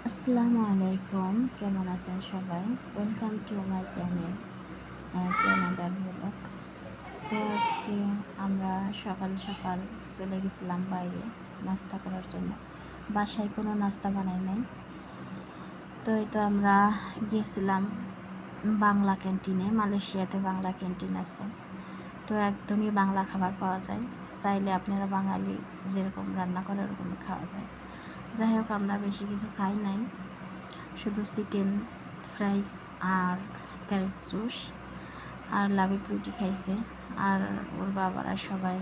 আসসালামু আলাইকুম, কেমন আছেন সবাই? Welcome to my channel to another blog. তো আজকে আমরা সকাল সকাল চলে গেছিলাম বাইরে নাস্তা করার জন্য। বাসায় কোনো নাস্তা বানাই নাই। তো এই তো আমরা গিয়েছিলাম বাংলা ক্যান্টিনে। মালয়েশিয়াতে বাংলা ক্যান্টিন আছে। তো একদমই বাংলা খাবার পাওয়া যায়। চাইলে আপনারা বাঙালি যেরকম রান্না করে ওরকমই খাওয়া যায়। যাই হোক, আমরা বেশি কিছু খাই নাই, শুধু চিকেন ফ্রাই আর ক্যারেট জুস আর লাভি রুটি খাইছে। আর ওর বাবারা সবাই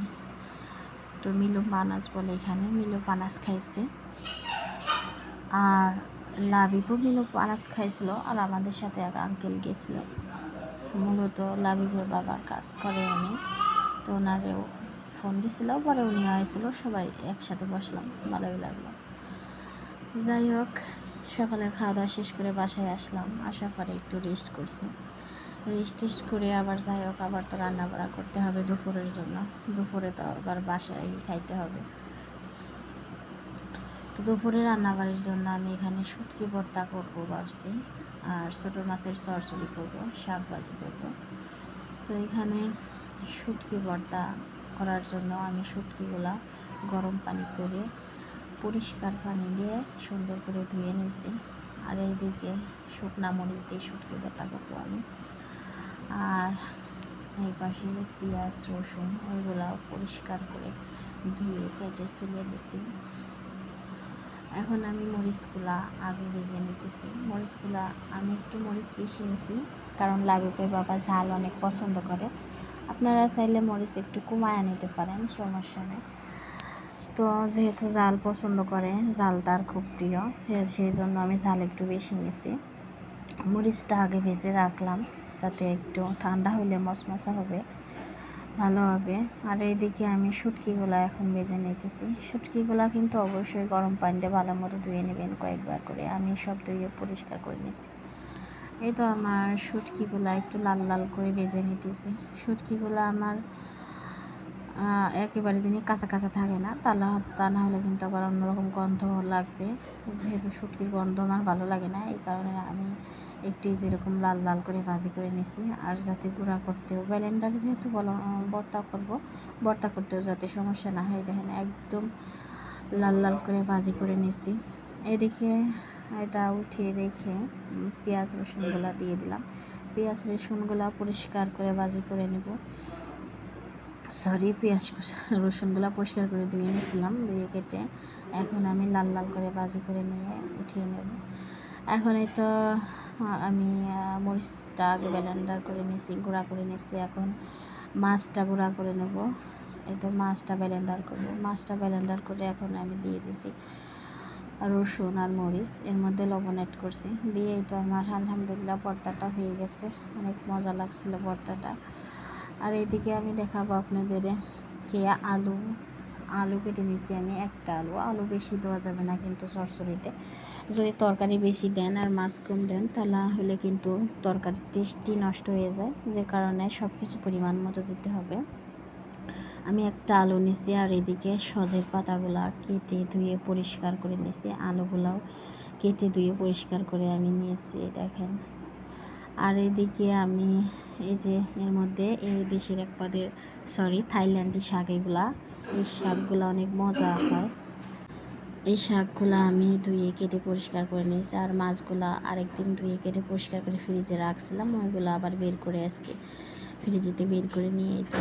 তো মিলো পানাস বলে, এখানে মিলো পানাস খাইছে। আর লাবিবও মিলো পানাস খাইছিল। আর আমাদের সাথে এক আঙ্কেল গেছিল, মূলত লাবিবের বাবার কাজ করে উনি। তো ওনারেও ফোন দিছিল, পরে উনি হয়েছিল, সবাই একসাথে বসলাম, ভালোই লাগলো। যাই হোক, সকালের খাওয়া দাওয়া শেষ করে বাসায় আসলাম। আসার পরে একটু রেস্ট করছি। রেস্ট করে আবার যাই হোক, আবার তো রান্না বাড়া করতে হবে দুপুরের জন্য। দুপুরে তো আবার বাসায় খাইতে হবে। তো দুপুরে রান্নাবাড়ির জন্য আমি এখানে শুটকি ভর্তা করবো ভাবছি, আর ছোটো মাছের চচ্চড়ি করবো, শাক ভাজি করবো। তো এখানে শুটকি ভর্তা করার জন্য আমি শুটকিগুলা গরম পানি করে পরিষ্কার পানি দিয়ে সুন্দর করে ধুয়ে নিয়েছি। আর এইদিকে শুকনা মরিচ দিয়ে শুটকি ভর্তা করবো আমি। আর এই পাশে পেঁয়াজ রসুন ওইগুলাও পরিষ্কার করে ধুয়ে কেটে ছুলে দিছি। এখন আমি মরিচগুলা আগে ভেজে নিতেছি। মরিচগুলা আমি একটু মরিচ বেশি নিছি, কারণ লাবিবের বাবা ঝাল অনেক পছন্দ করে। আপনারা চাইলে মরিচ একটু কমায় নিতে পারেন, সমস্যা নেই। তো যেহেতু ঝাল পছন্দ করে, ঝাল তার খুব প্রিয়, সেই জন্য আমি ঝাল একটু বেশি নিছি। মরিচটা আগে ভেজে রাখলাম, যাতে একটু ঠান্ডা হলে মশমশা হবে, ভালো হবে। আর এইদিকে আমি শুটকিগুলো এখন ভেজে নিতেছি। শুটকিগুলো কিন্তু অবশ্যই গরম পানিতে ভালো মতো ধুয়ে নেবেন কয়েকবার করে। আমি সব ধুয়ে পরিষ্কার করে নিয়েছি। এই তো আমার শুটকিগুলো একটু লাল লাল করে ভেজে নিতেছি। শুটকিগুলো আমার একেবারে দিনই কাঁচা কাঁচা থাকে না, তা না হলে কিন্তু আবার অন্যরকম গন্ধ লাগবে। যেহেতু শুটকির গন্ধ আমার ভালো লাগে না, এই কারণে আমি একটু যেরকম লাল লাল করে ভাজি করে নিছি। আর যাতে গুঁড়া করতেও, ব্লেন্ডারে যেহেতু ভর্তা করতেও যাতে সমস্যা না হয়, দেখেন একদম লাল লাল করে ভাজি করে নিছি। এদিকে এটা উঠিয়ে রেখে পেঁয়াজ রসুনগুলো দিয়ে দিলাম। পেঁয়াজ রসুনগুলো পরিষ্কার করে ভাজি করে নেব। পেঁয়াজ রসুনগুলো পরিষ্কার করে ধুয়ে নিয়েছিলাম, ধুয়ে কেটে এখন আমি লাল লাল করে ভাজি করে নিয়ে উঠিয়ে নেব। এখন এই তো আমি মরিচটা আগে ব্লেন্ডার করে নিয়েছি, গুঁড়া করে নিয়েছি। এখন মাছটা গুঁড়া করে নেব। এই তো মাছটা ব্লেন্ডার করবো। মাছটা ব্লেন্ডার করে এখন আমি দিয়ে দিয়েছি রসুন আর মরিচ, এর মধ্যে লবণ অ্যাড করছি। দিয়ে এই তো আমার আলহামদুলিল্লাহ ভর্তাটা হয়ে গেছে। অনেক মজা লাগছিল ভর্তাটা। আর এইদিকে আমি দেখাবো আপনাদের আলু কেটে নিয়েছি আমি। একটা আলু বেশি দেওয়া যাবে না কিন্তু চচ্চড়িতে। যদি তরকারি বেশি দেন আর মাছ কম দেন, তাহলে হলে কিন্তু তরকারির টেস্টই নষ্ট হয়ে যায়, যে কারণে সব কিছু পরিমাণ মতো দিতে হবে। আমি একটা আলু নিয়েছি। আর এদিকে সজের পাতাগুলা কেটে ধুয়ে পরিষ্কার করে নিয়েছি। আলুগুলাও কেটে ধুয়ে পরিষ্কার করে আমি নিয়েছি, দেখেন। আর এদিকে আমি এই যে এর মধ্যে এই দেশের থাইল্যান্ডি শাক, এই শাকগুলো অনেক মজা হয়। এই শাকগুলো আমি ধুয়ে কেটে পরিষ্কার করে নিয়েছি। আর মাছগুলা আরেকদিন ধুয়ে কেটে পরিষ্কার করে ফ্রিজে রাখছিলাম, ওইগুলো আবার বের করে আজকে ফ্রিজেতে বের করে নিয়ে তো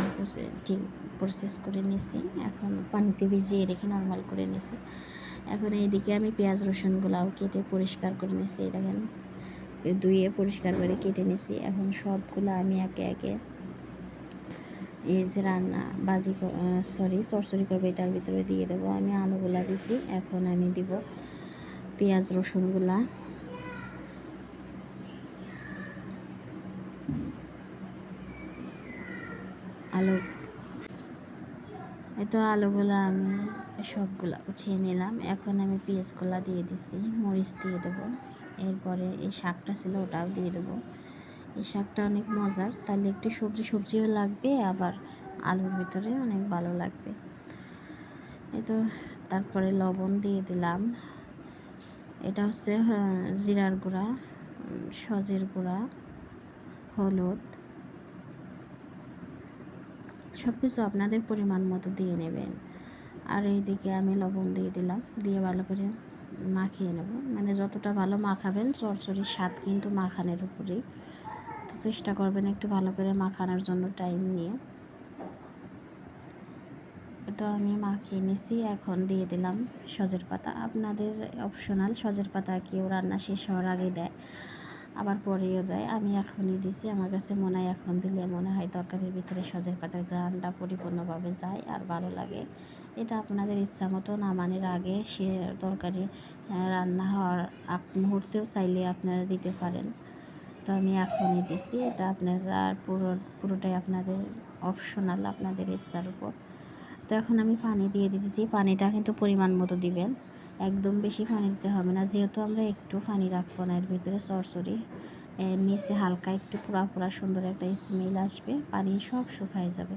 ঠিক প্রসেস করে নিয়েছি। এখন পানিতে ভিজিয়ে রেখে নর্মাল করে নিয়েছি। এখন এইদিকে আমি পেঁয়াজ রসুনগুলাও কেটে পরিষ্কার করে নিয়েছি, দেখেন, ধুয়ে পরিষ্কার করে কেটে নিয়েছি। এখন সবগুলো আমি একে একে এই যে চচ্চড়ি করবো এটার ভিতরে দিয়ে দেবো। আমি আলুগুলা দিছি, এখন আমি দিব পেঁয়াজ রসুনগুলা। আলুগুলা আমি সবগুলা উঠিয়ে নিলাম। এখন আমি পেঁয়াজগুলা দিয়ে দিছি, মরিচ দিয়ে দেবো। এরপরে এই শাকটা ছিল ওটাও দিয়ে দেবো। এই শাকটা অনেক মজার, তাহলে একটু সবজিও লাগবে, আবার আলুর ভিতরে অনেক ভালো লাগবে। তারপরে লবণ দিয়ে দিলাম, এটা হচ্ছে জিরার গুঁড়া, সজের গুঁড়া, হলুদ, সব কিছু আপনাদের পরিমাণ মতো দিয়ে নেবেন। আর এইদিকে আমি লবণ দিয়ে দিলাম, দিয়ে ভালো করে মাখিয়ে নেব। মানে যতটা ভালো মাখাবেন, চচ্চড়ির স্বাদ কিন্তু মাখানোর উপরেই। তো চেষ্টা করবেন একটু ভালো করে মাখানোর জন্য টাইম নিয়ে। তো আমি মাখিয়ে নিছি, এখন দিয়ে দিলাম সজের পাতা। আপনাদের অপশনাল, সজের পাতা কেউ রান্না শেষ হওয়ার আগে দেয়, আবার পরেও দেয়। আমি এখনই দিছি, আমার কাছে মনে হয় এখন দিলে মনে হয় তরকারির ভিতরে সজের পাতার ঘ্রাণটা পরিপূর্ণভাবে যায় আর ভালো লাগে। এটা আপনাদের ইচ্ছা মতো নামানোর আগে সে তরকারি রান্না হওয়ার আগ মুহূর্তেও চাইলে আপনারা দিতে পারেন। তো আমি এখনই দিছি, এটা আপনারা পুরোটাই আপনাদের অপশনাল, আপনাদের ইচ্ছার উপর। তো এখন আমি পানি দিয়ে দিতেছি, পানিটা কিন্তু পরিমাণ মতো দিবেন, একদম বেশি পানি দিতে হবে না, যেহেতু আমরা একটু পানি রাখবো না এর ভিতরে। চচ্চড়ি নিচে হালকা একটু পোড়া সুন্দর একটা স্মেল আসবে, পানি সব শুকায় যাবে।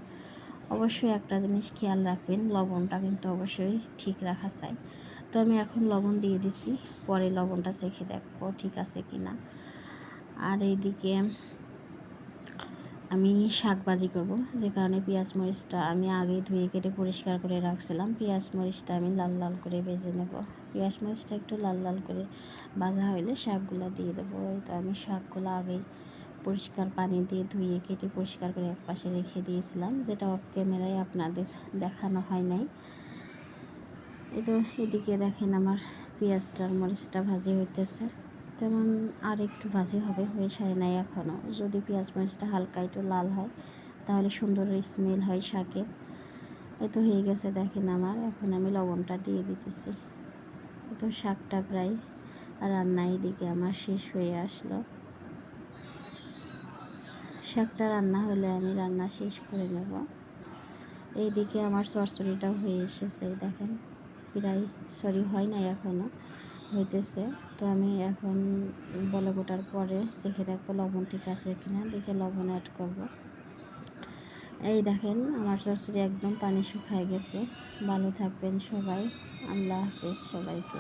অবশ্যই একটা জিনিস খেয়াল রাখবেন, লবণটা কিন্তু অবশ্যই ঠিক রাখা চাই। তো আমি এখন লবণ দিয়ে দিছি, পরে লবণটা চেখে দেখবো ঠিক আছে কি না। আর এইদিকে আমি শাক ভাজি করব, যে কারণে পেঁয়াজ মরিচটা আমি আগে ধুয়ে কেটে পরিষ্কার করে রাখছিলাম। পেঁয়াজ মরিচটা আমি লাল লাল করে ভেজে নেব। পেঁয়াজ মরিচটা একটু লাল লাল করে ভাজা হলে শাকগুলো দিয়ে দেবো। তো আমি শাকগুলো আগেই পরিষ্কার পানি দিয়ে ধুয়ে কেটে পরিষ্কার করে একপাশে রেখে দিয়েছিলাম, যেটা অফ ক্যামেরায় আপনাদের দেখানো হয় নাই। তো এদিকে দেখেন আমার পেঁয়াজটার মরিচটা ভাজি হইতেছে, তেমন আর একটু ভাজি হবে, হয়ে সারে নাই এখনও। যদি পেঁয়াজ মরিচটা হালকা একটু লাল হয় তাহলে সুন্দর স্মেল হয় শাকে। তো হয়ে গেছে দেখেন আমার, এখন আমি লবণটা দিয়ে দিতেছি। তো শাকটা প্রায় রান্না এদিকে আমার শেষ হয়ে আসলো। শাকটা রান্না হলে আমি রান্না শেষ করে নেব। এইদিকে আমার চচ্চড়িটাও হয়ে এসেছে দেখেন, প্রায় হয় নাই এখনও, হইতেছে। তো আমি এখন বলে গোটার পরে চেখে দেখবো লবণ ঠিক আছে কিনা, দেখে লবণ অ্যাড করব। এই দেখেন আমার চচ্চড়ি একদম পানি শুকায় গেছে। ভালো থাকবেন সবাই, আল্লাহ হাফেজ সবাইকে।